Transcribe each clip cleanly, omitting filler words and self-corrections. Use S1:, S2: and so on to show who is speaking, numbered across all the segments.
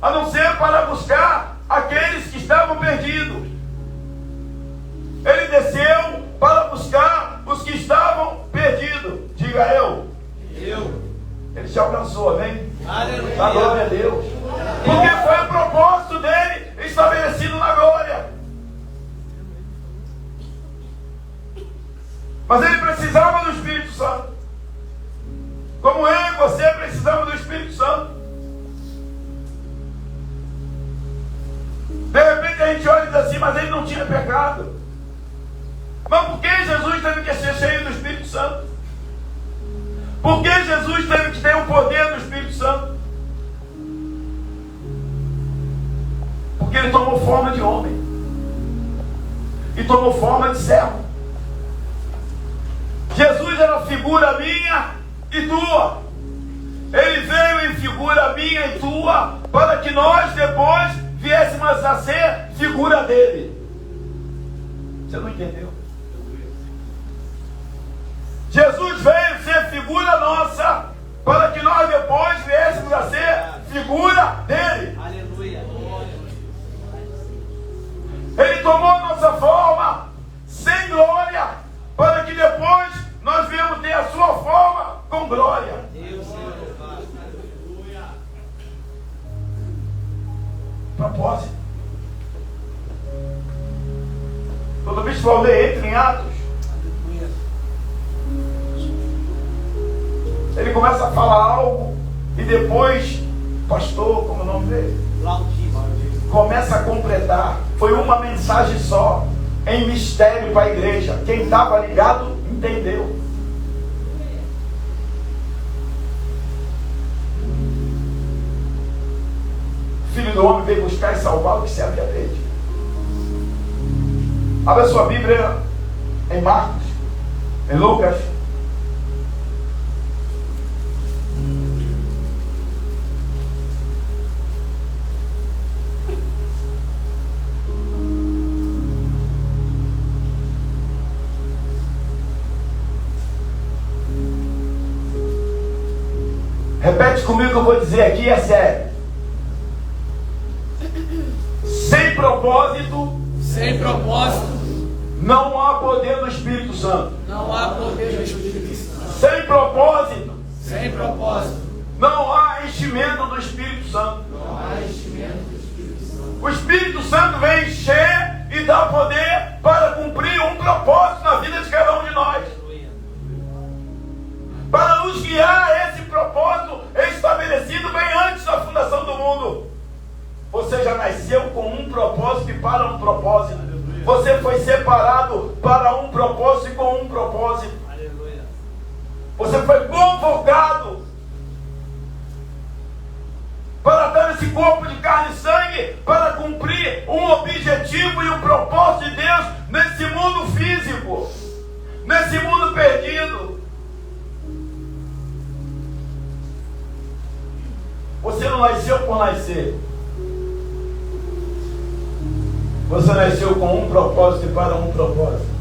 S1: a não ser para buscar aqueles que estavam perdidos. Ele desceu para buscar os que estavam perdidos. Diga eu. Ele te alcançou, amém?
S2: Aleluia.
S1: Da glória a Deus. Porque foi o propósito dele estabelecido na glória. Mas ele precisava do Espírito Santo. Como eu e você precisamos do Espírito Santo. De repente a gente olha e diz assim, mas ele não tinha pecado. Mas por que Jesus teve que ser cheio do Espírito Santo? Por que Jesus teve que ter o poder do Espírito Santo? Porque ele tomou forma de homem. E tomou forma de servo. Jesus era figura minha e tua. Ele veio em figura minha e tua para que nós depois viéssemos a ser figura dele. Você não entendeu? Jesus veio ser figura nossa para que nós depois viéssemos a ser figura dele.
S2: Aleluia.
S1: Ele tomou nossa forma sem glória para que depois nós viemos ter a sua forma com glória.
S2: Deus, Senhor.
S1: Propósito. Quando o bispo Valdeir entra em Atos, ele começa a falar algo e depois, pastor, como é o nome dele? Começa a completar. Foi uma mensagem só, em mistério para a igreja. Quem estava ligado, entendeu. O Filho do Homem veio buscar e salvar o que se havia perdido. Abra a sua Bíblia em Marcos, em Lucas. Repete comigo que eu vou dizer aqui, é sério. Sem propósito, não há poder do Espírito Santo.
S2: Não há poder do Espírito Santo.
S1: Sem propósito,
S2: Não
S1: há enchimento do Espírito Santo.
S2: há enchimento do Espírito Santo.
S1: O Espírito Santo vem encher e dar poder para cumprir um propósito na vida de cada um de nós. Para nos guiar a esse propósito estabelecido bem antes da fundação do mundo. Você já nasceu com um propósito e para um propósito. Você foi separado para um propósito e com um propósito. Você foi convocado para dar esse corpo de carne e sangue para cumprir um objetivo e um propósito de Deus nesse mundo físico, nesse mundo perdido. Você não nasceu por nascer. Você nasceu com um propósito e para um propósito.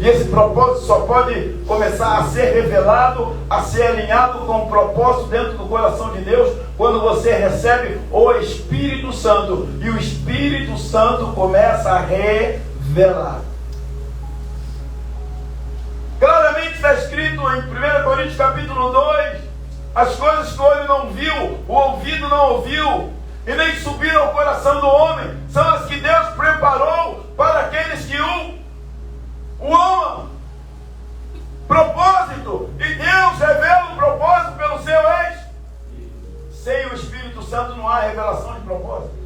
S1: E esse propósito só pode começar a ser revelado, a ser alinhado com o propósito dentro do coração de Deus, quando você recebe o Espírito Santo. E o Espírito Santo começa a revelar. Claramente está escrito em 1 Coríntios capítulo 2, as coisas que o olho não viu, o ouvido não ouviu, e nem subiram ao coração do homem, são as que Deus preparou para aqueles que o amam. Propósito. E Deus revela o propósito pelo seu ex. Sem o Espírito Santo não há revelação de propósito.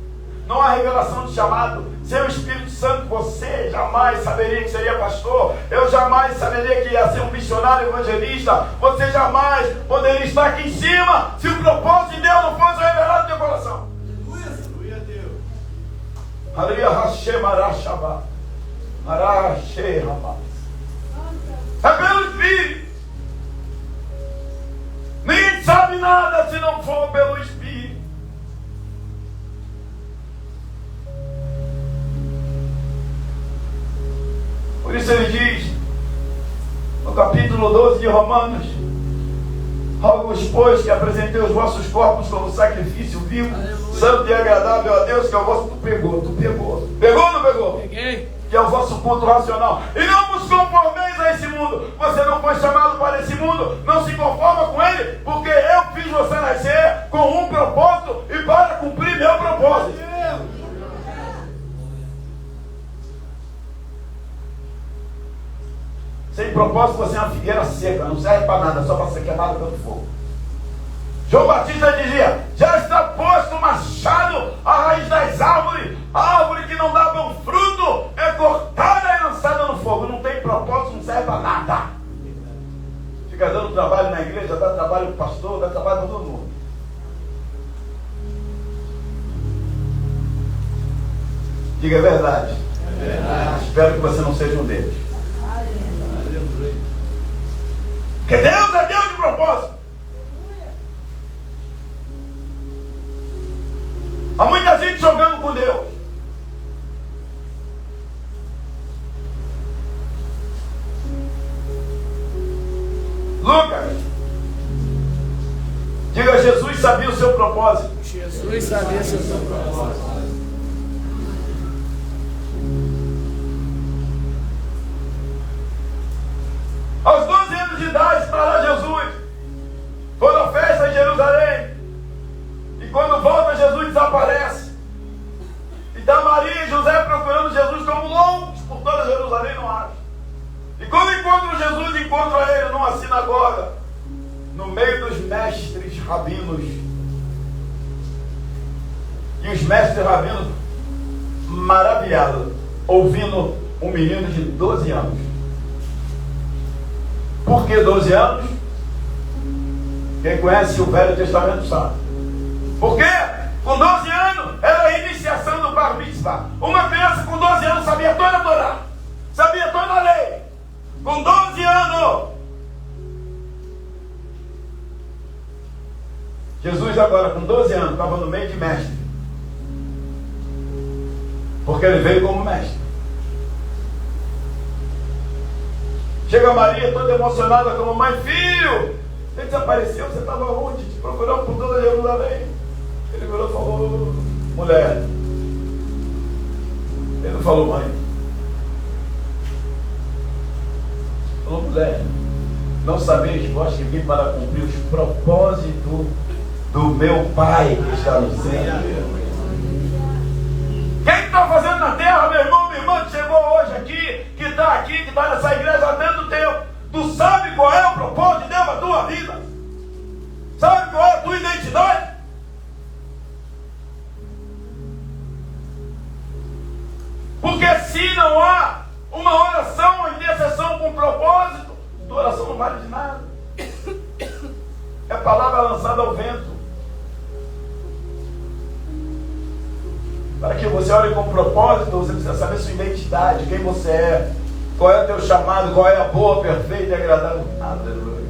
S1: Não há revelação de chamado. Sem o Espírito Santo você jamais saberia que seria pastor. Eu jamais saberia que ia ser um missionário evangelista. Você jamais poderia estar aqui em cima se o propósito de Deus não fosse revelado no teu coração.
S2: Aleluia, Deus.
S1: Aleluia, Hashem, Arashabá. Arache, rapaz. É pelo Espírito. Ninguém sabe nada se não for pelo Espírito. Por isso ele diz, no capítulo 12 de Romanos, Rogo-vos, pois, que apresentei os vossos corpos como sacrifício vivo, santo e agradável a Deus, que é o vosso... Tu pegou. Pegou ou não pegou?
S2: Peguei.
S1: Que é o vosso culto racional. E não vos conformeis a esse mundo. Você não foi chamado para esse mundo. Não se conforma com ele, porque eu fiz você nascer com um propósito e para cumprir meu propósito. Sem propósito você é uma figueira seca, não serve para nada, só para ser queimado pelo fogo. João Batista dizia: já está posto o machado à raiz das árvores. A árvore que não dá bom fruto é cortada e lançada no fogo. Não tem propósito, não serve para nada. Fica dando trabalho na igreja, dá trabalho para o pastor, dá trabalho para todo mundo. Diga a verdade.
S2: É verdade.
S1: Espero que você não seja um deles. Porque Deus é Deus de propósito. Há muita gente jogando com Deus. Lucas, diga: Jesus sabia o seu propósito.
S2: Jesus sabia o seu propósito.
S1: Aos 12 anos de idade, para Jesus, foi na festa em Jerusalém. E quando volta, Jesus desaparece. E está Maria e José procurando Jesus como loucos por toda Jerusalém, não acha. E quando encontram Jesus, encontram ele numa sinagoga, no meio dos mestres rabinos. E os mestres rabinos maravilhados, ouvindo um menino de 12 anos. Por que 12 anos? Quem conhece o Velho Testamento sabe. Por quê? Com 12 anos era a iniciação do Bar Mitzvah. Uma criança com 12 anos sabia toda a Torá, sabia toda a lei. Com 12 anos. Jesus agora com 12 anos estava no meio de mestre. Porque ele veio como mestre. Chega Maria toda emocionada como mãe: filho, você desapareceu, você estava onde? Te procurou por toda Jerusalém. Ele virou e falou: mulher. Ele não falou mãe. Falou: mulher, não sabeis vós que vim para cumprir os propósitos do meu Pai que está no céu. Quem está fazendo na terra, meu irmão, minha irmã, que chegou hoje aqui, que está nessa igreja há tanto tempo, tu sabe qual é o propósito de Deus na tua vida? Sabe qual é a tua identidade? Porque se não há uma oração, uma intercessão com propósito, tua oração não vale de nada. É palavra lançada ao vento. Para que você ore com propósito, você precisa saber sua identidade, quem você é, qual é o teu chamado, qual é a boa, perfeita e agradável. Aleluia.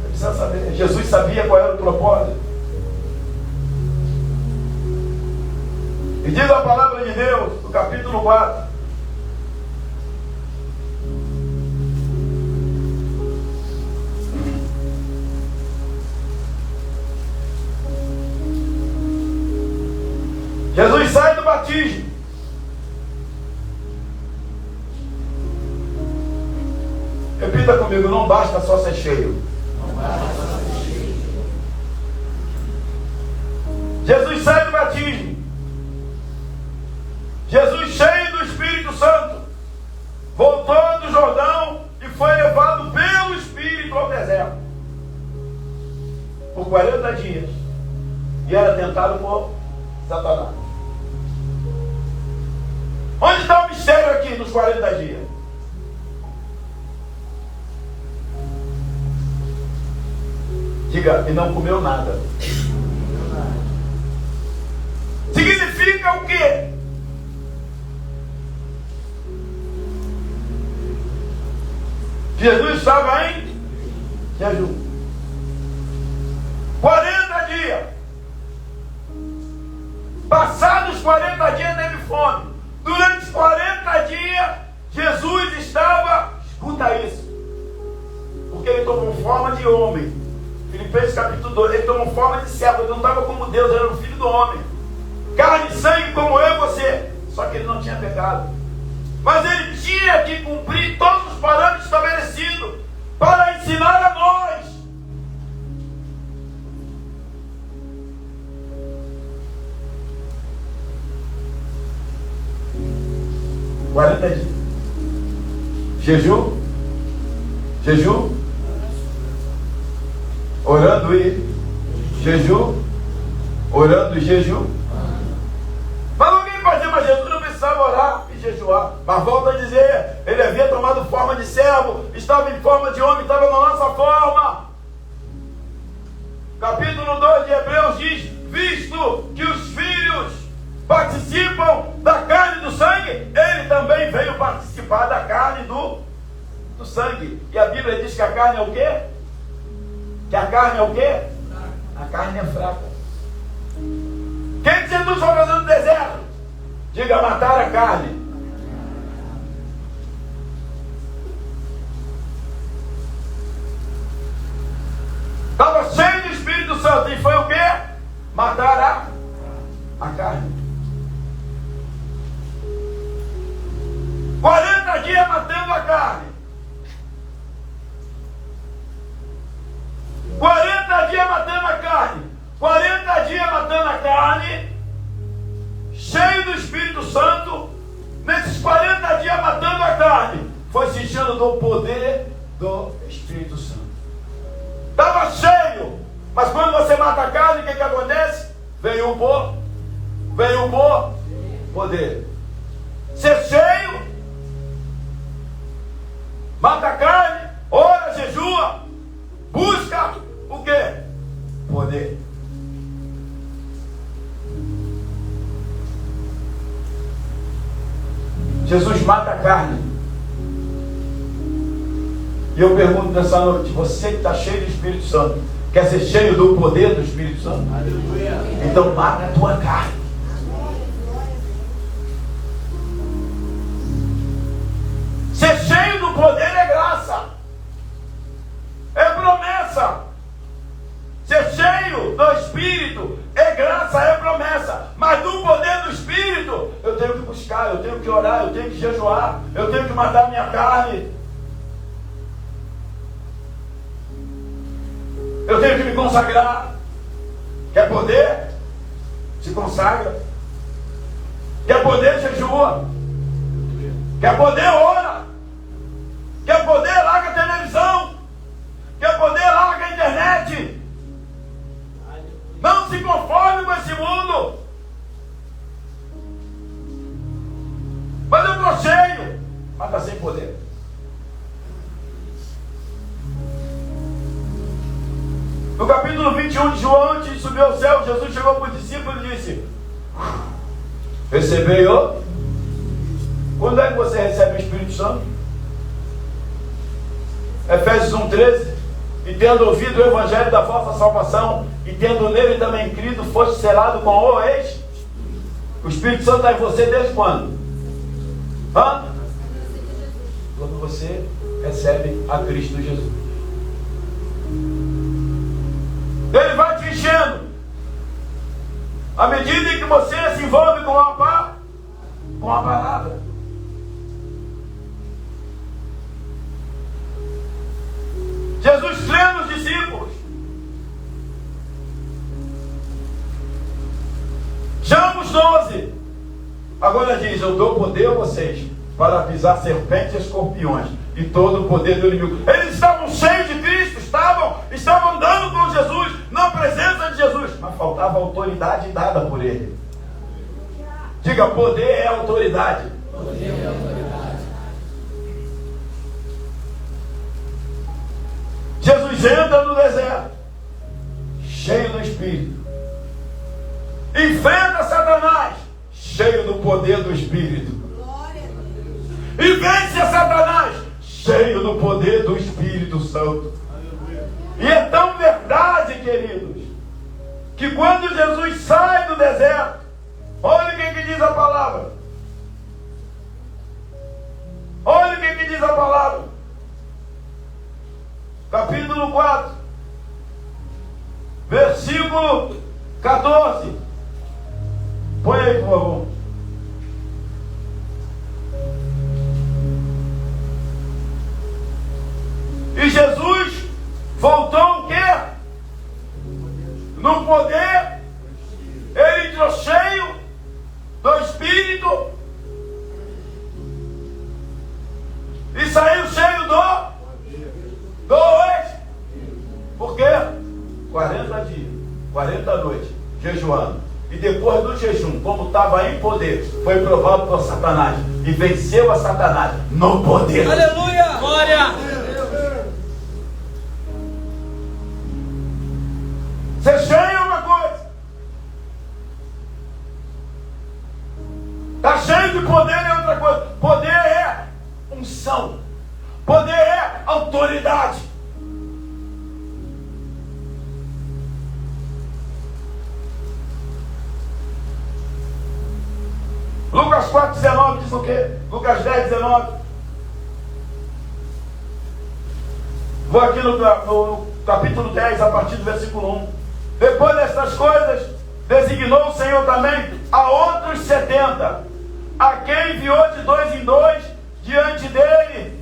S1: Você precisa saber. Jesus sabia qual era o propósito. E diz a palavra de Deus, no capítulo 4. Jesus sai do batismo. Repita comigo: não basta só ser cheio.
S2: Não basta só ser cheio.
S1: Jesus sai do batismo. Jesus, cheio do Espírito Santo, voltou do Jordão e foi levado pelo Espírito ao deserto por 40 dias. E era tentado por Satanás. Onde está o mistério aqui nos 40 dias? Diga: e não comeu nada. Significa o quê? Jesus estava em jejum. 40 dias. Passados 40 dias teve fome. Durante 40 dias, Jesus estava, escuta isso, tomou forma de homem. Filipenses capítulo 2, ele tomou forma de servo, ele não estava como Deus, ele era o filho do homem. Carne e sangue como eu e você. Só que ele não tinha pecado. Mas ele tinha que cumprir todos os parâmetros estabelecidos para ensinar a nós. Quarenta dias. Jejum, orando e jejum, orando e jejum. Mas alguém pode dizer, mas Jesus não precisava orar e jejuar. Mas volta a dizer, ele havia tomado forma de servo, estava em forma de homem, estava na nossa forma. Capítulo 2 de Hebreus diz, visto que os filhos participam da carne e do sangue, ele também veio participar da carne e do sangue. E a Bíblia diz que a carne é o quê? Que a carne é o quê? A carne é fraca. O que Jesus foi fazer no deserto? Diga, matar a carne. Estava cheio do Espírito Santo. E foi o quê? Matar a carne. 40 dias matando a carne. 40 dias matando a carne. 40 dias matando a carne. Cheio do Espírito Santo. Nesses 40 dias matando a carne. Foi se enchendo do poder do Espírito Santo. Estava cheio. Mas quando você mata a carne, o que acontece? Veio o poder. Ser cheio. Mata a carne. Ora, jejua. Busca o quê? Poder. Jesus mata a carne. E eu pergunto nessa noite, você que está cheio do Espírito Santo, quer ser cheio do poder do Espírito Santo? Aleluia. Então mata a tua carne. Ser cheio do poder é graça. É promessa. Ser cheio do Espírito é graça, é promessa. Mas do poder do Espírito, eu tenho que buscar, eu tenho que orar, eu tenho que jejuar, eu tenho que matar minha carne. Eu tenho que me consagrar. Quer poder? Se consagra. Quer poder? Jejua. Quer poder? Ora. Quer poder? Larga a televisão. Quer poder? Larga a internet. Não se conforme com esse mundo. Mas eu estou cheio. Mas está sem poder. No capítulo 21 de João, antes de subir ao céu, Jesus chegou para os discípulos e disse: recebeu. Quando é que você recebe o Espírito Santo? Efésios 1,13. E tendo ouvido o Evangelho da vossa salvação, e tendo nele também crido, foste selado com o ex. O Espírito Santo está em você desde quando? Quando você recebe a Cristo Jesus. Ele vai te enchendo. À medida em que você se envolve com a palavra. Jesus treina os discípulos. Chama os 12. Agora diz: eu dou poder a vocês para pisar serpentes e escorpiões e todo o poder do inimigo. Eles estavam cheios de Cristo, estavam andando com Jesus, na presença de Jesus, mas faltava autoridade dada por ele. Diga: poder é autoridade. Poder é autoridade. Jesus entra no deserto, cheio do Espírito. Enfrenta Satanás, cheio do poder do Espírito. E vence a Satanás, cheio do poder do Espírito Santo. E é tão verdade, queridos, que quando Jesus sai do deserto, olha o que diz a palavra. Olha o que diz a palavra. capítulo 4, versículo 14. Põe aí, por favor. E Jesus voltou o quê? No poder. Ele entrou cheio do Espírito e saiu cheio do por quê? 40 dias, 40 noites, jejuando. E depois do jejum, como estava em poder, foi provado por Satanás e venceu a Satanás no poder.
S2: Aleluia! Glória!
S1: Ser cheio é uma coisa. Está cheio de poder é outra coisa. Poder é unção. Poder é autoridade. Lucas 4,19 diz o quê? Lucas 10,19. Vou aqui no capítulo 10, a partir do versículo 1. Depois destas coisas, designou o Senhor também a outros 70, a quem enviou de 2 em 2 diante dele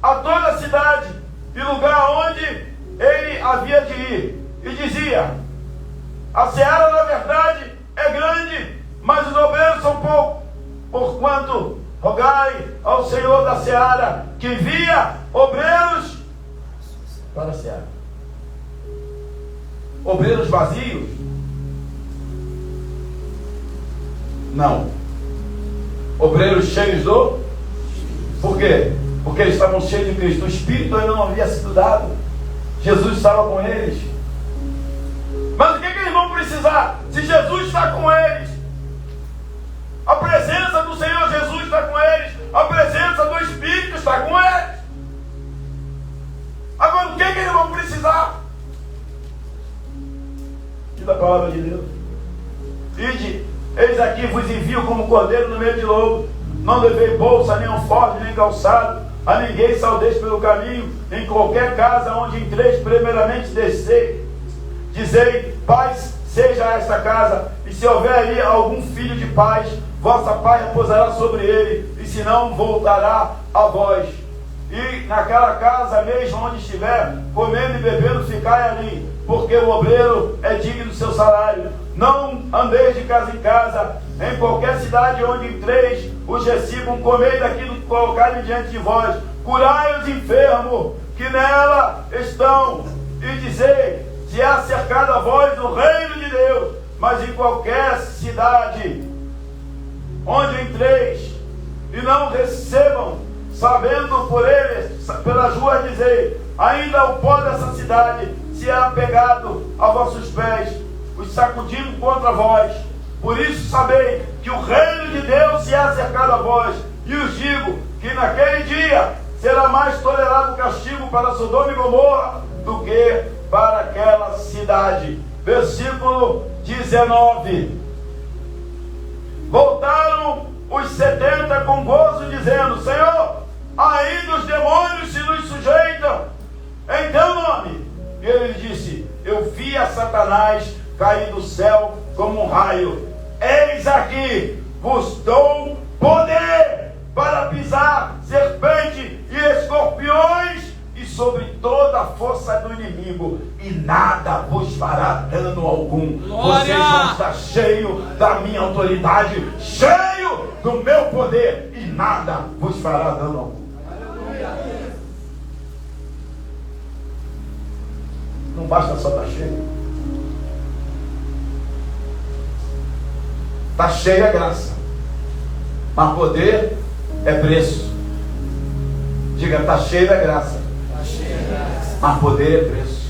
S1: a toda a cidade e lugar onde ele havia de ir. E dizia: a seara, na verdade, é grande, mas os obreiros são poucos. Porquanto rogai ao Senhor da seara que envia obreiros para a seara. Obreiros vazios? Não. Obreiros cheios do... Por quê? Porque eles estavam cheios de Cristo. O Espírito ainda não havia sido dado. Jesus estava com eles. Mas o que eles vão precisar? Se Jesus está com eles, a presença do Senhor Jesus está com eles, a presença do Espírito está com eles. Agora o que eles vão precisar? Diz a palavra de Deus: ide, eis aqui vos envio como cordeiro no meio de lobo. Não levei bolsa, nem alforje, nem calçado. A ninguém saudeis pelo caminho. Em qualquer casa onde entreis, primeiramente dizei: paz seja esta casa. E se houver ali algum filho de paz, vossa paz repousará sobre ele, e se não, voltará a vós. E naquela casa mesmo onde estiver, comendo e bebendo, ficai ali, porque o obreiro é digno do seu salário. Não andeis de casa em casa. Em qualquer cidade onde entreis, os recebam, comei daquilo que colocarem diante de vós. Curai os enfermos que nela estão, e dizei: se há cercado a vós o reino de Deus. Mas em qualquer cidade onde entreis e não recebam, sabendo por eles, pelas ruas, dizei: ainda o pó dessa cidade se é apegado a vossos pés, os sacudindo contra vós. Por isso sabei que o reino de Deus se é cercado a vós. E os digo que naquele dia será mais tolerado o castigo para Sodoma e Gomorra do que para aquela cidade. Versículo 19. Voltaram os 70 com gozo, dizendo: Senhor, ainda os demônios se nos sujeitam em teu nome. E ele disse: eu vi a Satanás cair do céu como um raio. Eis aqui vos dou poder para pisar serpente e escorpiões e sobre toda a força do inimigo, e nada vos fará dano algum.
S2: Glória!
S1: Vocês vão estar cheios da minha autoridade, cheio do meu poder, e nada vos fará dano algum. Não basta só estar cheio. Está cheia a graça, mas poder é preço. Diga: está cheio da graça, mas poder é preço.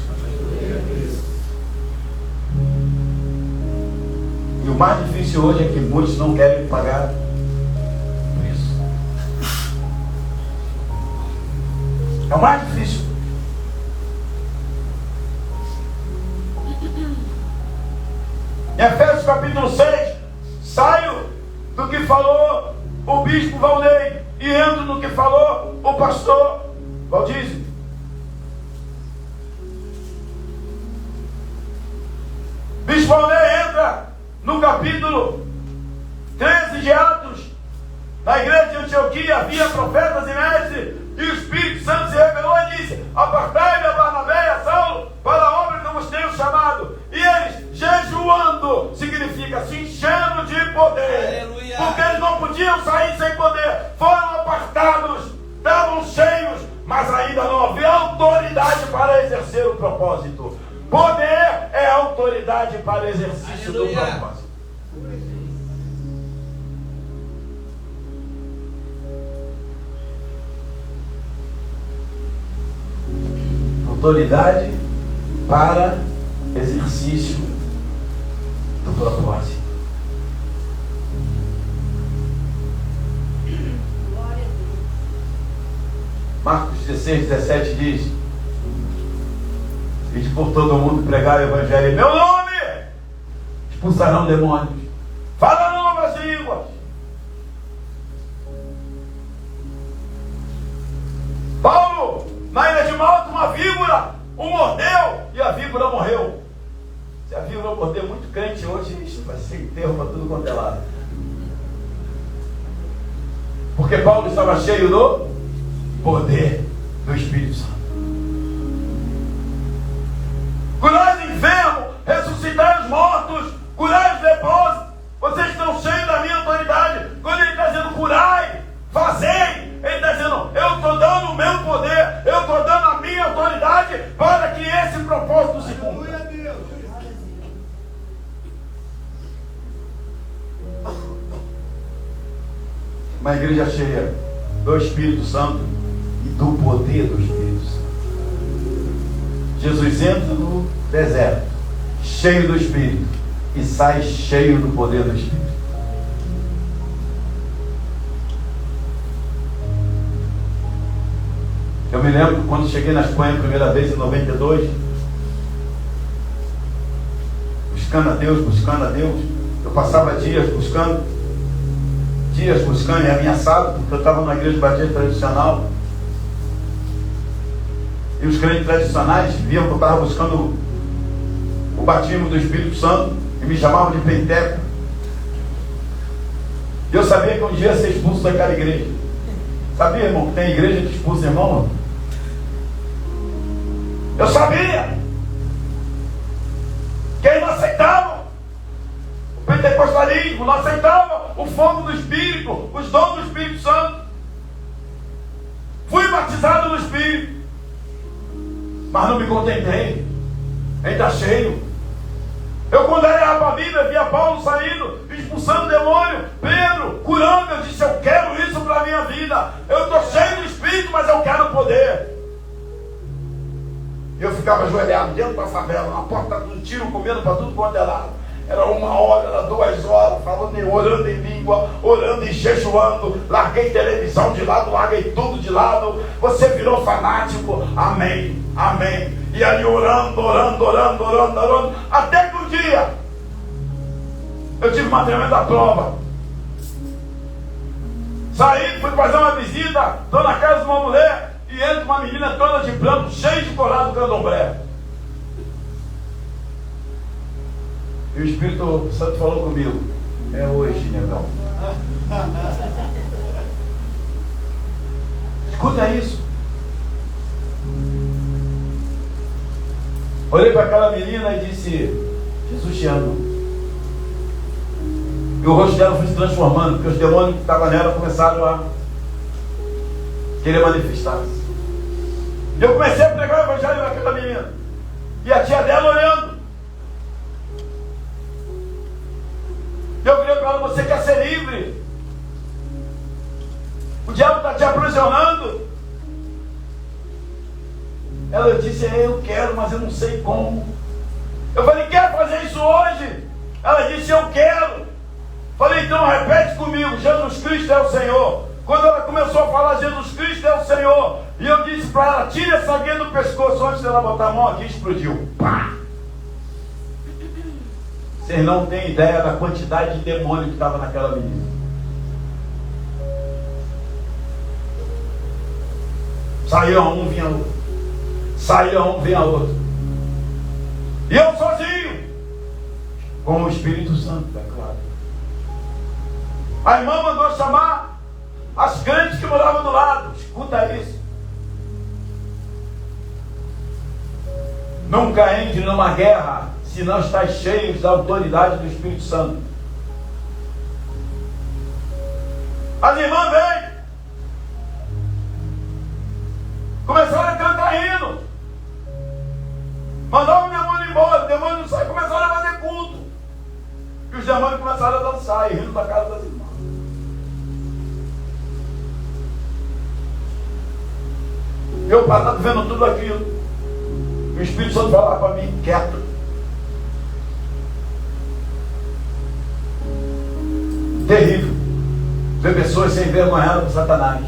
S1: E o mais difícil hoje é que muitos não querem pagar preço. É o mais difícil. Em Efésios capítulo 6, saio do que falou o bispo Valnei e entro no que falou o pastor Valdísio. Lisboné entra no capítulo 13 de Atos. Na igreja de Antioquia havia profetas e mestres, e o Espírito Santo se revelou e disse: apartai-me a Barnabé e a Saulo para a obra que eu vos tenho chamado. E eles, jejuando, significa se enchendo de poder.
S2: Aleluia.
S1: Porque eles não podiam sair sem poder. Foram apartados, estavam cheios, mas ainda não havia autoridade para exercer o propósito. Poder é autoridade para exercício do propósito. Autoridade para exercício do propósito. Marcos 16, 17 diz: ide por todo mundo pregar o evangelho em meu nome, expulsarão demônios, falarão novas línguas. Paulo, na ilha de Malta, uma víbora o mordeu e a víbora morreu. Se a víbora morder muito crente hoje, isso vai ser enterro para tudo quanto é lado. Porque Paulo estava cheio do poder do Espírito Santo. Curar os enfermos, ressuscitar os mortos, curar os leprosos. Vocês estão cheios da minha autoridade. Quando ele está dizendo curai, fazei, ele está dizendo: eu estou dando o meu poder, eu estou dando a minha autoridade para que esse propósito se cumpra. Uma igreja cheia do Espírito Santo e do poder do Espírito Santo. Jesus entra no deserto cheio do Espírito e sai cheio do poder do Espírito. Eu me lembro quando cheguei na Espanha a primeira vez em 92, buscando a Deus. Eu passava dias buscando e ameaçado, porque eu estava numa igreja batista tradicional. E os crentes tradicionais viam que eu estava buscando o batismo do Espírito Santo e me chamavam de penteco. E eu sabia que um dia ia ser expulso daquela igreja. Sabia, irmão, que tem igreja que expulsa irmão? Eu sabia que eles não aceitavam o pentecostalismo, não aceitavam o fogo do Espírito, os dons do Espírito Santo. Fui batizado no Espírito, mas não me contentei, ainda cheio. Eu, quando olhava para a Bíblia, via Paulo saindo, expulsando o demônio, Pedro curando. Eu disse: eu quero isso para a minha vida. Eu estou cheio do Espírito, mas eu quero poder. Eu ficava ajoelhado dentro da favela, na porta do tiro, comendo para tudo quanto é lado. Era 1 hora, era 2 horas, falando, orando em língua, orando e jejuando. Larguei televisão de lado, larguei tudo de lado. Você virou fanático. Amém, amém. E ali orando. Até que um dia eu tive uma tremenda prova. Saí, fui fazer uma visita, estou na casa de uma mulher, e entra uma menina toda de branco, cheia de colar do candomblé. E o Espírito Santo falou comigo: é hoje, negão. Escuta isso. Olhei para aquela menina e disse: Jesus te ama. E o rosto dela foi se transformando, porque os demônios que estavam nela começaram a querer manifestar-se. E eu comecei a pregar o evangelho naquela menina, e a tia dela olhando. Eu virei para ela: você quer ser livre? O diabo está te aprisionando. Ela disse: eu quero, mas eu não sei como. Eu falei: quer fazer isso hoje? Ela disse: eu quero. Falei: então repete comigo: Jesus Cristo é o Senhor. Quando ela começou a falar Jesus Cristo é o Senhor, e eu disse para ela: tire essa guia do pescoço. Antes dela botar a mão aqui, explodiu. Pá! Vocês não têm ideia da quantidade de demônio que estava naquela menina. Saía um, vinha outro. Saía um, vinha outro. E eu sozinho, Com o Espírito Santo, é claro. A irmã mandou chamar as crentes que moravam do lado. Escuta isso. Nunca entre numa guerra se não está cheio da autoridade do Espírito Santo. As irmãs vêm. Começaram a cantar hino. Mandaram o demônio embora. O demônio não sai. Começaram a fazer culto. E os demônios começaram a dançar e rindo da casa das irmãs. Eu parado vendo tudo aquilo. O Espírito Santo falava para mim, quieto. Terrível. Ver pessoas sem vergonha com Satanás.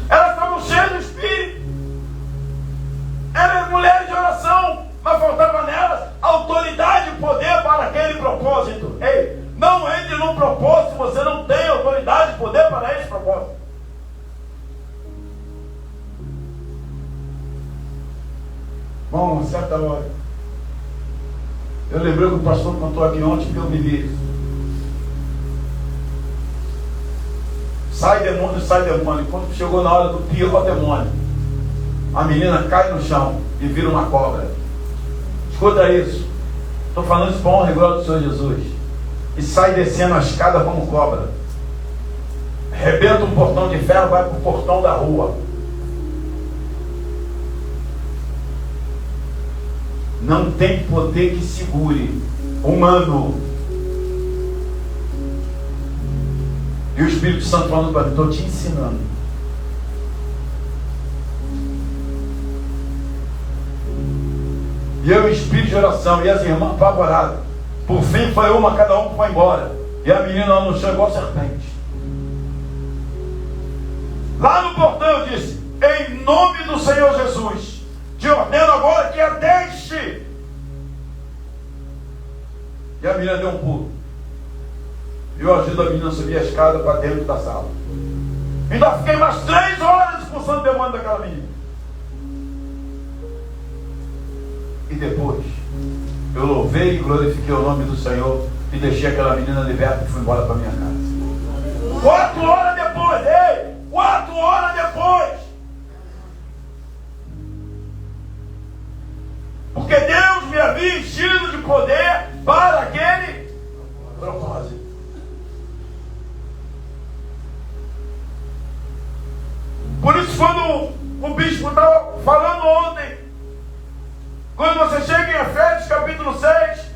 S1: Elas estavam cheias do Espírito. Eram mulheres de oração, mas faltava nelas autoridade e poder para aquele propósito. Ei, não entre num propósito se você não tem autoridade e poder para esse propósito. Bom, uma certa hora, eu lembrei que o pastor contou aqui ontem que eu vivi. Sai demônio, sai demônio. Quando chegou na hora do pior demônio, a menina cai no chão e vira uma cobra. Escuta isso. Estou falando isso para honra e glória do Senhor Jesus. E sai descendo a escada como cobra. Arrebenta um portão de ferro, vai para o portão da rua. Não tem poder que segure humano. E o Espírito Santo falando para mim, estou te ensinando. E eu, espírito de oração, e as irmãs apavoradas. Por fim foi uma, cada um foi embora. E a menina lá no chão igual serpente. Lá no portão eu disse, em nome do Senhor Jesus, te ordeno agora que a deixe. E a menina deu um pulo. E eu ajudo a menina a subir a escada para dentro da sala. Ainda fiquei mais 3 horas expulsando o demônio daquela menina. E depois, eu louvei e glorifiquei o nome do Senhor e deixei aquela menina liberta e fui embora para minha casa. 4 horas depois, 4 horas depois. Porque Deus me havia enchido de poder para aquele propósito. Por isso, quando o bispo estava falando ontem, quando você chega em Efésios capítulo 6,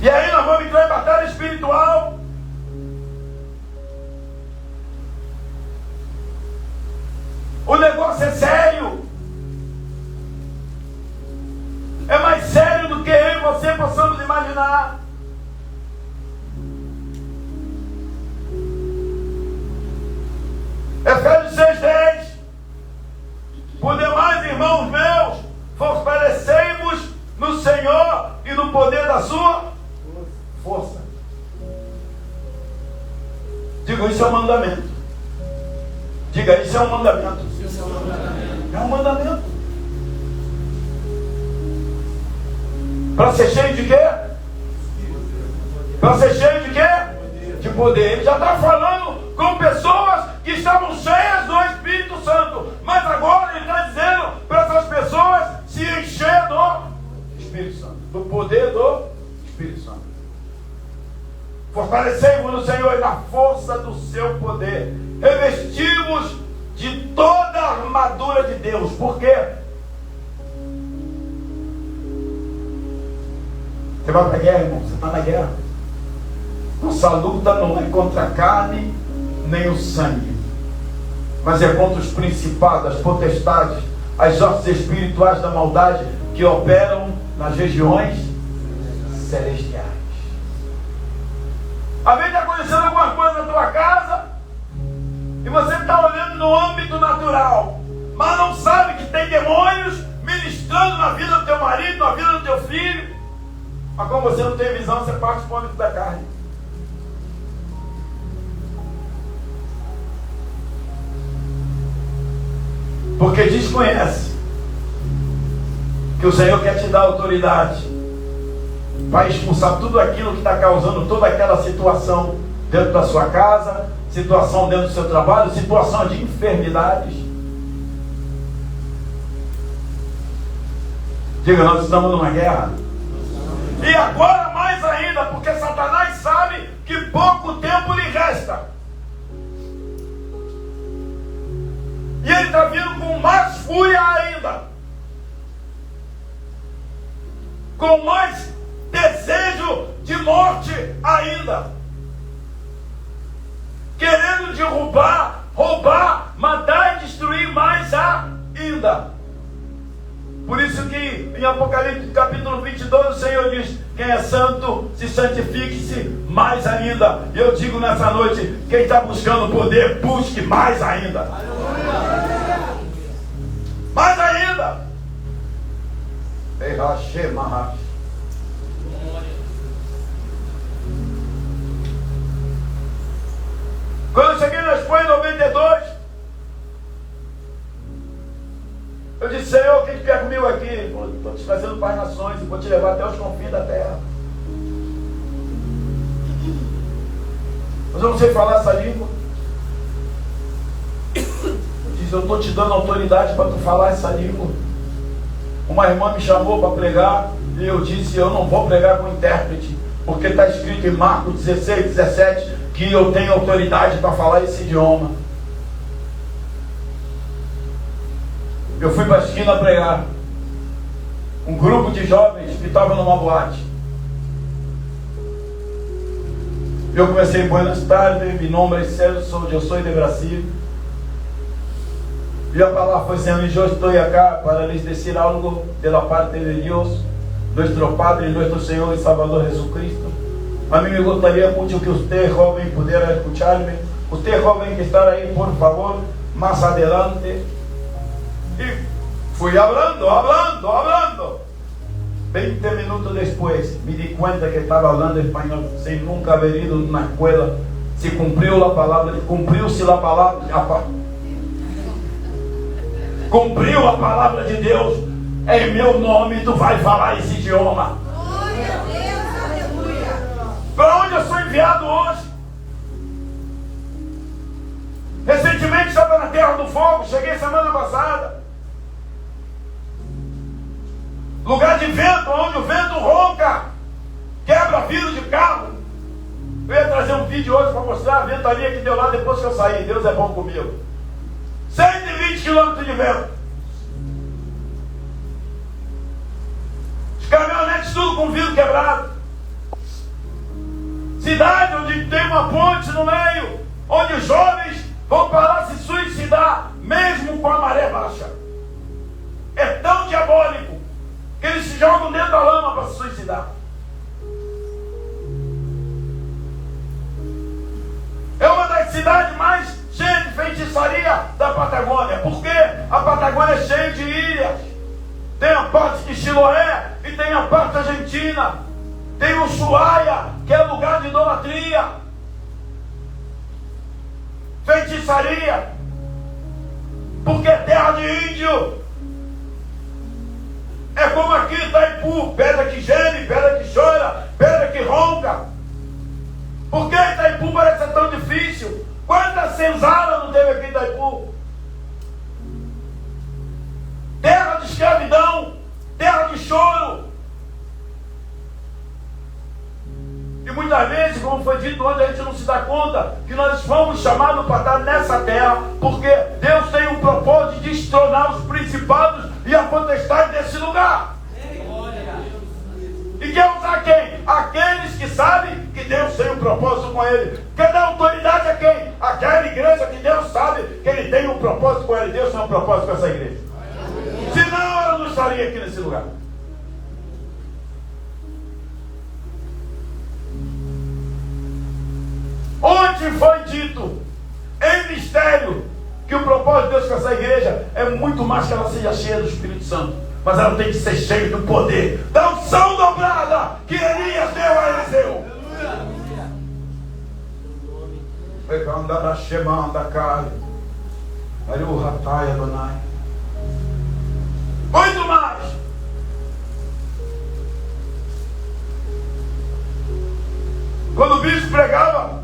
S1: e aí nós vamos entrar em batalha espiritual. O negócio é sério. É mais sério do que eu e você possamos imaginar. Efésios 6:10. Por demais, irmãos meus, fortalecei-vos no Senhor e no poder da sua força. Digo, isso é um mandamento. Diga, isso é um mandamento. É um mandamento. Para ser cheio de quê? Para ser cheio de quê? De poder. Ele já está falando com pessoas que estavam cheias do Espírito Santo. Mas agora ele está dizendo para essas pessoas se encher do Espírito Santo. Do poder do Espírito Santo. Fortalecei-vos no Senhor e na força do seu poder. Revestimos de toda a armadura de Deus. Por quê? Você vai para a guerra, irmão? Você está na guerra. Nossa luta não é contra a carne nem o sangue, mas é contra os principados, as potestades, as hostes espirituais da maldade que operam nas regiões celestiais. Às vezes está acontecendo alguma coisa na tua casa e você está olhando no âmbito natural, mas não sabe que tem demônios ministrando na vida do teu marido, na vida do teu filho. Mas como você não tem visão, você parte para o âmbito da carne. Porque desconhece que o Senhor quer te dar autoridade para expulsar tudo aquilo que está causando toda aquela situação dentro da sua casa, situação dentro do seu trabalho, situação de enfermidades. Diga, nós estamos numa guerra. E agora mais ainda, porque Satanás sabe que pouco tempo lhe resta. E ele está vindo com mais fúria ainda. Com mais desejo de morte ainda. Querendo derrubar, roubar, matar e destruir mais ainda. Por isso que em Apocalipse capítulo 22 o Senhor diz: quem é santo, se santifique-se mais ainda. E eu digo nessa noite, quem está buscando poder, busque mais ainda. Mais ainda. Quando eu cheguei na Espanha em 92, eu disse: Senhor, o que quer comigo aqui? Estou te trazendo para as nações e vou te levar até os confins da terra. Mas eu não sei falar essa língua. Eu disse: eu estou te dando autoridade para tu falar essa língua. Uma irmã me chamou para pregar e eu disse: eu não vou pregar com intérprete, porque está escrito em Marcos 16, 17 que eu tenho autoridade para falar esse idioma. Eu fui para a esquina pregar. Um grupo de jovens que estavam numa boate. Eu comecei: Buenas tardes, mi nombre es Celso, eu sou de Brasil. E a palavra foi: Senhor, eu estou acá para les decir algo de la parte de Dios, nuestro Padre, nuestro Senhor e Salvador Jesucristo. A mim me gostaria muito que você, jovem, pudesse escutar-me. Você, jovem, que está aí, por favor, mais adelante. E fui hablando. 20 minutos depois, me di cuenta que estava falando espanhol sem nunca haber ido na escola. Se cumpriu a palavra, cumpriu-se a palavra. Cumpriu a palavra de Deus. Em meu nome tu vai falar esse idioma. Para onde eu sou enviado hoje? Recentemente estava na Terra do Fogo. Cheguei semana passada. Lugar de vento, onde o vento ronca, quebra vidro de carro. Eu ia trazer um vídeo hoje para mostrar a ventania que deu lá depois que eu saí. Deus é bom comigo. 120 km de vento. Os caminhonetes tudo com vidro quebrado. Cidade onde tem uma ponte no meio, onde os jovens vão parar se suicidar, mesmo com a maré baixa. É tão diabólico que eles se jogam dentro da lama para se suicidar. É uma das cidades mais cheias de feitiçaria da Patagônia. Porque a Patagônia é cheia de ilhas. Tem a parte de Chiloé e tem a parte argentina. Tem o Ushuaia, que é lugar de idolatria, feitiçaria, porque é terra de índio. É como aqui Itaipu, pedra que geme, pedra que chora, pedra que ronca. Por que Itaipu parece ser tão difícil? Quantas senzalas não teve aqui em Itaipu? Terra de escravidão, terra de choro. E muitas vezes, como foi dito ontem, a gente não se dá conta que nós fomos chamados para estar nessa terra, porque Deus tem um propósito de destronar os principados e a potestade desse lugar. E quer usar quem? Aqueles que sabem que Deus tem um propósito com ele. Quer dar autoridade a quem? Aquela igreja que Deus sabe que ele tem um propósito com ele. Deus tem um propósito com essa igreja. Senão ela não estaria aqui nesse lugar. Ontem foi dito em mistério que o propósito de Deus com essa igreja é muito mais que ela seja cheia do Espírito Santo, mas ela tem que ser cheia do poder, da unção do dobrada que Elias deu a Eliseu. Pegando Shemanda Kai, Aruhatai Adonai. Muito mais. Quando o bispo pregava,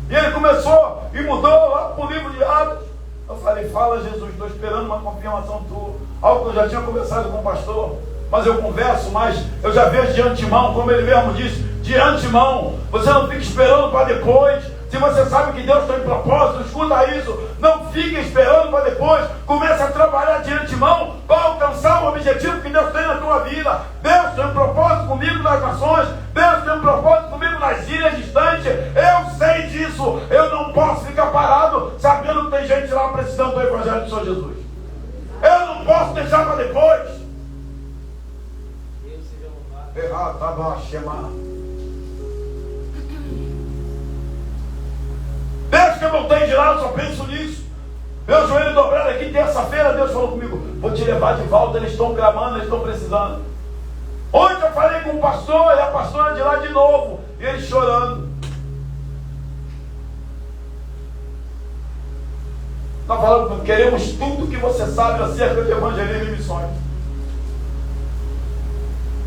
S1: e ele começou e mudou lá para o livro de Atos, eu falei, fala Jesus, estou esperando uma confirmação tua. Algo que eu já tinha conversado com o pastor, mas eu converso, mas eu já vejo de antemão, como ele mesmo disse, de antemão. Você não fica esperando para depois. Se você sabe que Deus tem propósito, escuta isso. Não fique esperando para depois. Comece a trabalhar de antemão para alcançar o objetivo que Deus tem na tua vida. Deus tem um propósito comigo nas nações. Deus tem um propósito comigo nas ilhas distantes. Eu sei disso. Eu não posso ficar parado sabendo que tem gente lá precisando do Evangelho do Senhor Jesus. Eu não posso deixar para depois. Errado, tá bom, chamar. Desde que eu voltei de lá, eu só penso nisso. Meu joelho dobrado aqui, terça-feira, Deus falou comigo, vou te levar de volta, eles estão clamando, eles estão precisando. Ontem eu falei com o pastor e a pastora de lá de novo, e eles chorando. Nós falamos, queremos tudo que você sabe acerca de evangelismo e missões.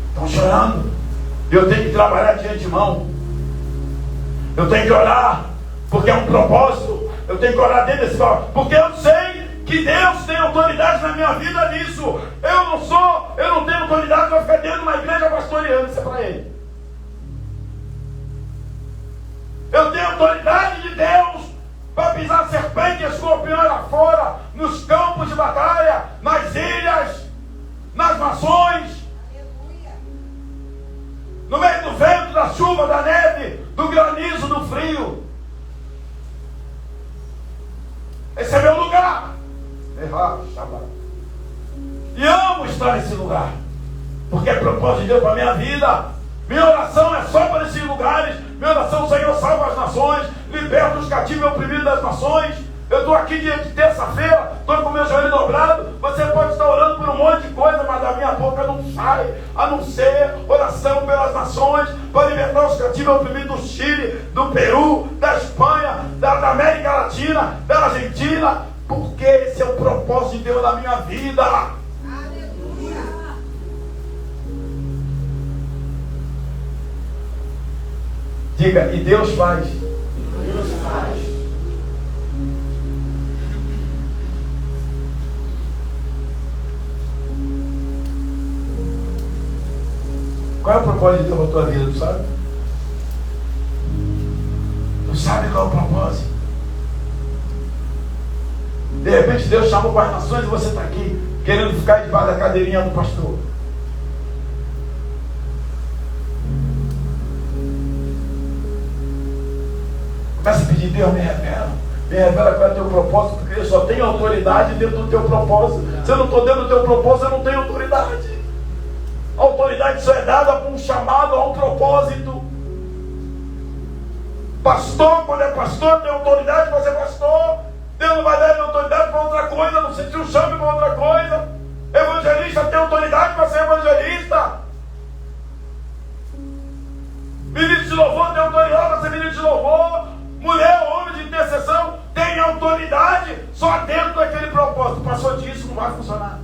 S1: Estão chorando. E eu tenho que trabalhar de antemão. Eu tenho que orar. Porque é um propósito. Eu tenho que orar dentro desse propósito. Porque eu sei que Deus tem autoridade na minha vida nisso. Eu não tenho autoridade para ficar dentro de uma igreja pastoreando. Isso é para Ele. Eu tenho autoridade de Deus para pisar serpente e escorpião lá fora, nos campos de batalha, nas ilhas, nas nações, no meio do vento, da chuva, da neve, do granizo, do frio. Esse é meu lugar. E amo estar nesse lugar, porque é propósito de Deus para a minha vida. Minha oração é só para esses lugares. Minha oração, Senhor, salva as nações, liberta os cativos e oprimidos das nações. Eu estou aqui de terça-feira, estou com o meu joelho dobrado. Você pode estar orando por um monte de coisa, mas da minha boca não sai, a não ser oração pelas nações, para libertar os cativos e oprimidos do Chile, do Peru, da Espanha, da América Latina, da Argentina, porque esse é o propósito de Deus na minha vida.
S3: Aleluia.
S1: Diga, e Deus faz.
S2: Deus faz.
S1: Qual é o propósito de Deus na tua vida, tu sabe? Tu sabe qual é o propósito? De repente Deus chamou para as nações e você está aqui, querendo ficar debaixo da cadeirinha do pastor. Começa a pedir, Deus, me revela qual é o teu propósito, porque eu só tenho autoridade dentro do teu propósito. Se eu não estou dentro do teu propósito, eu não tenho autoridade. A autoridade só é dada por um chamado a um propósito. Pastor, quando é pastor, tem autoridade para ser pastor. Deus não vai dar autoridade para outra coisa, não sei se o chame para outra coisa. Evangelista tem autoridade para ser evangelista. Ministro de louvor tem autoridade para ser ministro de louvor. Mulher, homem de intercessão tem autoridade só dentro daquele propósito. Passou disso, não vai funcionar.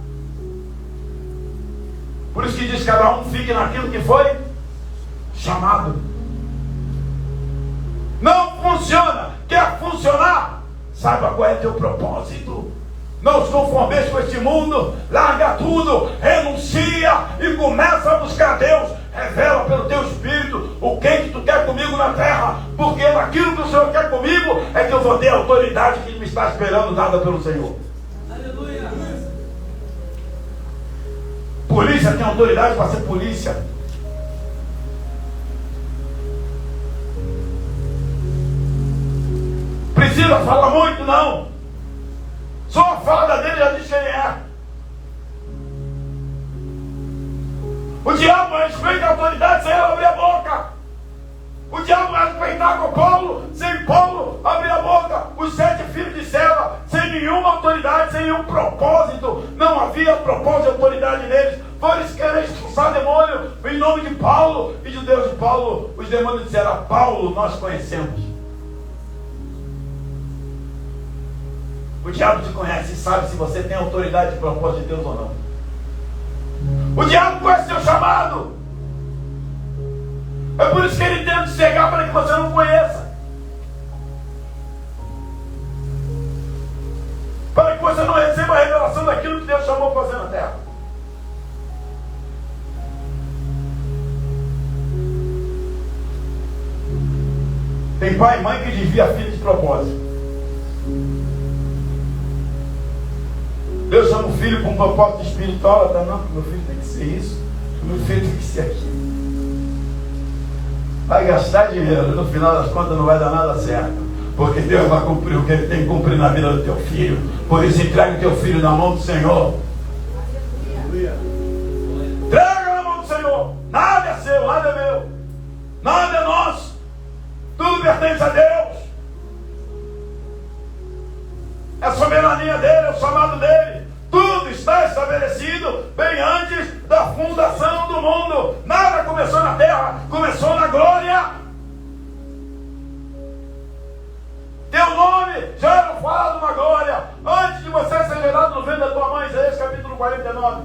S1: Por isso que diz que cada um fique naquilo que foi chamado. Não funciona. Quer funcionar? Saiba qual é teu propósito. Não os conformeis com este mundo. Larga tudo, renuncia e começa a buscar Deus. Revela pelo teu espírito o que tu quer comigo na terra. Porque naquilo que o Senhor quer comigo é que eu vou ter a autoridade que me está esperando, dada pelo Senhor.
S3: Aleluia.
S1: Polícia tem autoridade para ser polícia. Precisa falar muito, não. Só a fala dele já diz quem é. O diabo respeita a autoridade sem ela abrir a boca. O diabo vai respeitar com Paulo, sem Paulo abrir a boca. Os 7 filhos de Sela, sem nenhuma autoridade, sem nenhum propósito. Não havia propósito e autoridade neles. Foram querer expulsar demônio. em nome de Paulo e de Deus de Paulo, os demônios disseram: a Paulo nós conhecemos. O diabo te conhece e sabe se você tem autoridade de propósito de Deus ou não. O diabo conhece seu chamado. É por isso que ele tenta te cegar para que você não conheça. Para que você não receba a revelação daquilo que Deus chamou para fazer na terra. Tem pai e mãe que desvia filho de propósito. Deus chama o filho com um propósito espiritual. Ela tá, não, meu filho tem que ser isso, meu filho tem que ser aquilo. Vai gastar dinheiro, no final das contas não vai dar nada certo, porque Deus vai cumprir o que Ele tem que cumprir na vida do teu filho. Por isso entrega o teu filho na mão do Senhor. Entrega na mão do Senhor. Nada é seu, nada é meu, nada é nosso, tudo pertence a Deus. É a soberania dele, é o chamado dele. Tudo está estabelecido bem antes da fundação do mundo. Nada começou na terra, começou na glória. Teu nome já era falado na glória antes de você ser gerado no ventre da tua mãe. Isaías capítulo 49.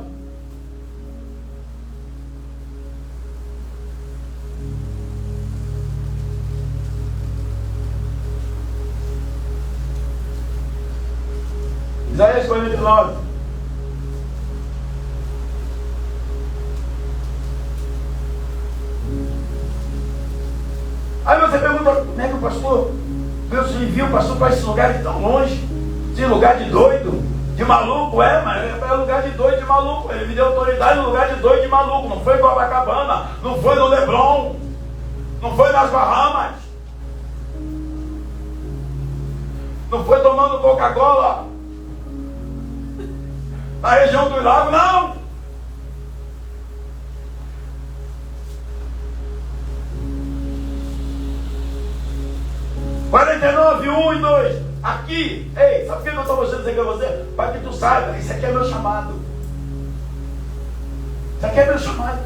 S1: Isaías 49. Aí você pergunta: como é que o pastor, Deus envia o pastor para esse lugar de tão longe? Esse lugar de doido, de maluco? Mas é lugar de doido, de maluco. Ele me deu autoridade no lugar de doido, de maluco. Não foi em Copacabana, não foi no Leblon, não foi nas Bahamas, não foi tomando Coca-Cola na região do lago, não. (49, 1 e 2). Aqui, ei, sabe o que eu estou mostrando isso aqui a você? Para que tu saiba, isso aqui é meu chamado. Isso aqui é meu chamado.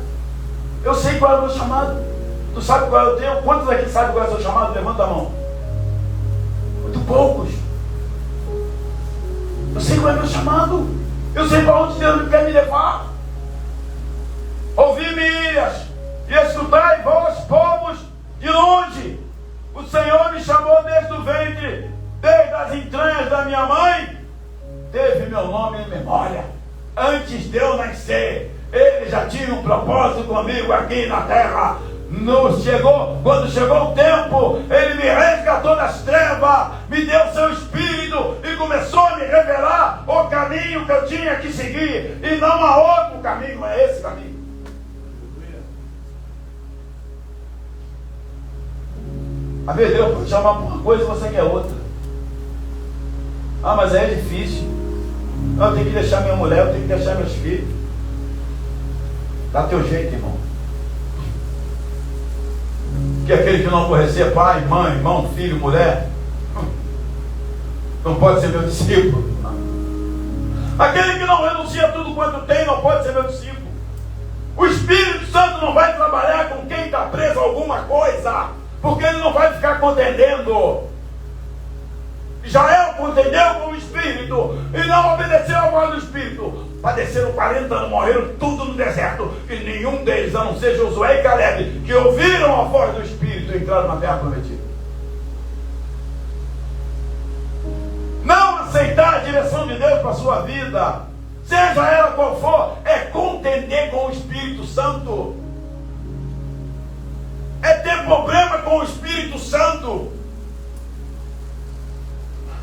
S1: Eu sei qual é o meu chamado. Tu sabe qual é o teu? Quantos aqui sabem qual é o seu chamado? Levanta a mão. Muito poucos. Eu sei qual é o meu chamado. Eu sei para onde Deus quer me levar. Ouvi-me, ilhas, e escutai, vós, povos de longe. O Senhor me chamou desde o ventre, desde as entranhas da minha mãe. Teve meu nome em memória. Antes de eu nascer, Ele já tinha um propósito comigo aqui na terra. Quando chegou o tempo, Ele me resgatou das trevas, me deu seu Espírito e começou a me revelar o caminho que eu tinha que seguir. E não há outro caminho, é esse caminho. Às vezes Deus pode chamar uma coisa e você quer outra. Mas é difícil. Eu tenho que deixar minha mulher, eu tenho que deixar meus filhos. Dá teu jeito, irmão. Que aquele que não aborrecer pai, mãe, irmão, filho, mulher, não pode ser meu discípulo. Aquele que não renuncia a tudo quanto tem, não pode ser meu discípulo. O Espírito Santo não vai trabalhar com quem está preso a alguma coisa, porque ele não vai ficar contendendo. Israel contendeu com o Espírito e não obedeceu à voz do Espírito. Padeceram 40 anos, morreram tudo no deserto. E nenhum deles, a não ser Josué e Caleb, que ouviram a voz do Espírito, entraram na terra prometida. Não aceitar a direção de Deus para a sua vida, seja ela qual for, é contender com o Espírito Santo. É ter problema com o Espírito Santo.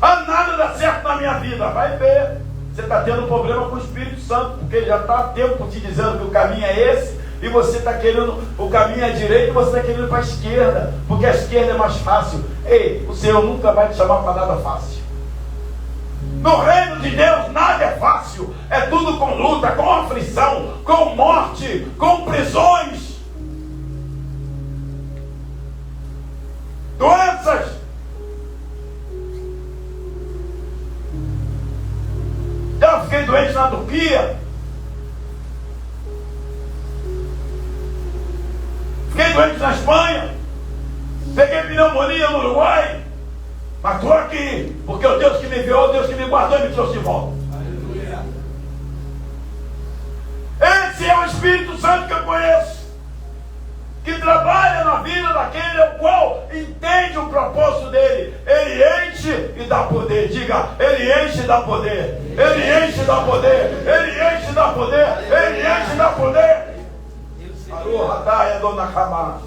S1: Nada dá certo na minha vida. Vai ver. Você está tendo problema com o Espírito Santo, porque ele já está há tempo te dizendo que o caminho é esse, e você está querendo, o caminho é direito, e você está querendo ir para a esquerda, porque a esquerda é mais fácil. Ei, o Senhor nunca vai te chamar para nada fácil. No reino de Deus nada é fácil. É tudo com luta, com aflição, com morte, com prisões, doenças. Eu fiquei doente na Turquia. na Espanha, peguei pneumonia no Uruguai, mas estou aqui, porque o Deus que me enviou, o Deus que me guardou e me trouxe de volta.
S2: Aleluia.
S1: Esse é o Espírito Santo que eu conheço, que trabalha na vida daquele o qual entende o propósito dele. Ele enche e dá poder. Diga, ele enche e dá poder. Ele enche e dá poder. Ele enche e dá poder. Ele enche e dá poder. Aloha, daia, dona Camara.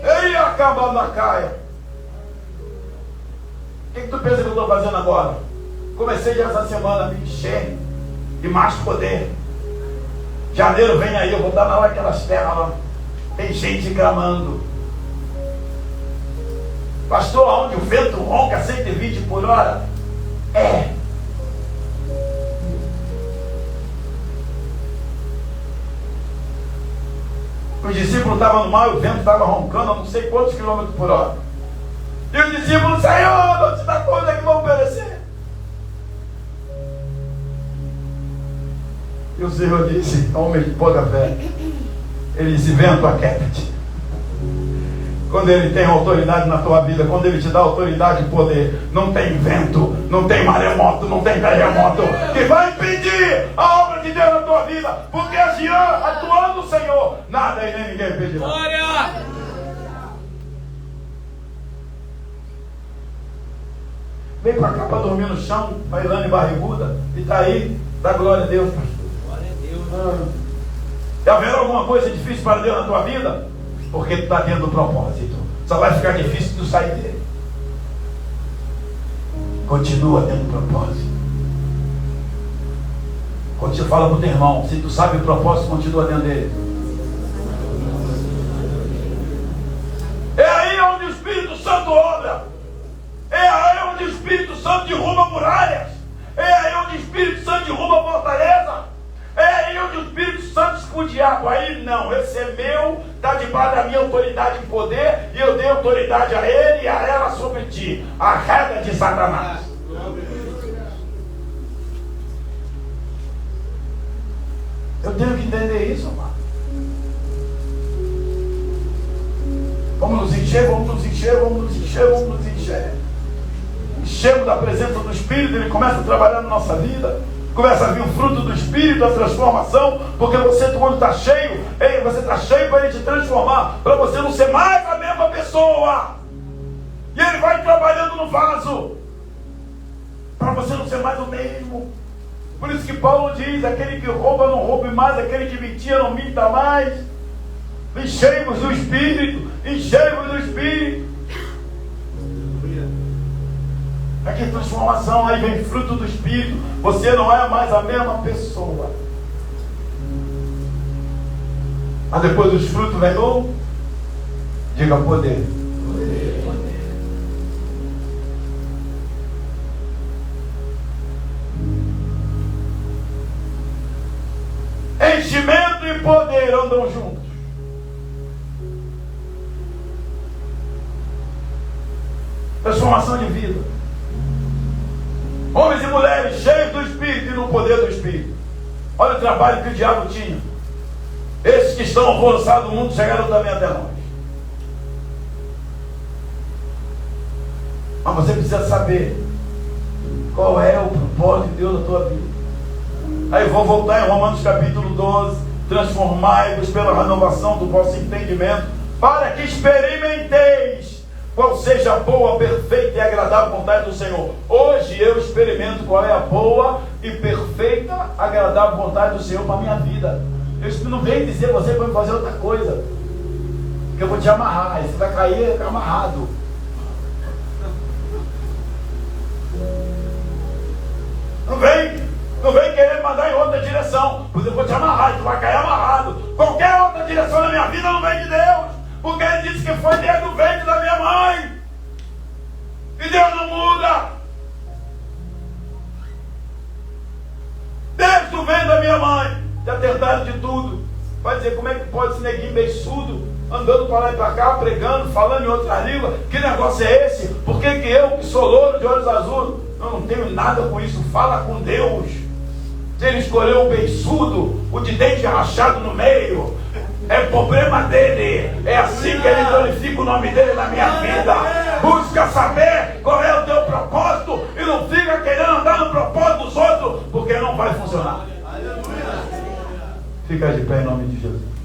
S1: Ei, acaba na caia. O que tu pensa que eu estou fazendo agora? Comecei já essa semana a me encher de mais poder. Janeiro vem aí, eu vou dar lá aquelas terras lá. Tem gente clamando. Pastor, onde o vento ronca 120 por hora? É. Os discípulos estavam no mar e o vento estava roncando a não sei quantos quilômetros por hora. E os discípulos, Senhor, não te dá conta que vão perecer. E o Senhor disse, homem de pouca fé, ele disse, vento, aquieta-te. Quando ele tem autoridade na tua vida, quando ele te dá autoridade e poder, não tem vento, não tem maremoto, não tem terremoto que vai impedir a obra de Deus na tua vida, porque assim, atuando o Senhor, nada e nem ninguém impedirá.
S2: Glória!
S1: Vem pra cá para dormir no chão, bailando e barriguda, e tá aí, dá glória a Deus, pastor.
S2: Glória a Deus.
S1: Haverá alguma coisa difícil para Deus na tua vida? Porque tu está dentro do propósito. Só vai ficar difícil tu sair dele. Continua dentro do propósito. Quando você fala para o teu irmão, se tu sabe o propósito, continua dentro dele. É aí onde o Espírito Santo obra. É aí onde o Espírito Santo derruba muralhas. É aí onde o Espírito Santo derruba fortaleza. É aí onde o Espírito Santo explode água. Aí não, esse é meu, está debaixo da minha autoridade e poder, e eu dei autoridade a ele e a ela sobre ti. A reda de Satanás. Eu tenho que entender isso, amado. Vamos nos encher, vamos nos encher, vamos nos encher, vamos nos encher. Enchemos da presença do Espírito, ele começa a trabalhar na nossa vida. Começa a vir o fruto do Espírito, a transformação, porque você, quando está cheio, você está cheio para ele te transformar, para você não ser mais a mesma pessoa. E ele vai trabalhando no vaso, para você não ser mais o mesmo. Por isso que Paulo diz, aquele que rouba não roube mais, aquele que mentia não minta mais. Enchei-vos do Espírito, enchei-vos do Espírito. Aqui é transformação, aí vem fruto do Espírito. Você não é mais a mesma pessoa. Mas depois dos frutos vem o... Diga poder. Enchimento e poder andam juntos. Transformação de vida. Homens e mulheres cheios do Espírito e no poder do Espírito. Olha o trabalho que o diabo tinha. Esses que estão alvoroçados no mundo chegaram também até nós. Mas você precisa saber qual é o propósito de Deus na tua vida. Aí vou voltar em Romanos capítulo 12. Transformai-vos pela renovação do vosso entendimento, para que experimenteis qual seja a boa, perfeita e agradável vontade do Senhor. Hoje eu experimento qual é a boa e perfeita, agradável vontade do Senhor para a minha vida. Eu não venho dizer você para fazer outra coisa, que eu vou te amarrar, você vai cair amarrado. Não vem querer mandar em outra direção, pois eu vou te amarrar, tu vai cair amarrado. Qualquer outra direção na minha vida não vem de Deus. Porque ele disse que foi desde o ventre da minha mãe. E Deus não muda. Desde o ventre da minha mãe. Já tentaram de tudo. Vai dizer, como é que pode esse neguinho beiçudo, andando para lá e para cá, pregando, falando em outra língua? Que negócio é esse? Por que eu, que sou louro de olhos azuis, eu não tenho nada com isso? Fala com Deus. Se ele escolheu o beiçudo, o de dente rachado no meio, é problema dele, é a assim que Ele glorifica o nome dEle na minha vida. Busca saber qual é o teu propósito e não fica querendo andar no propósito dos outros, porque não vai funcionar. Fica de pé em nome de Jesus.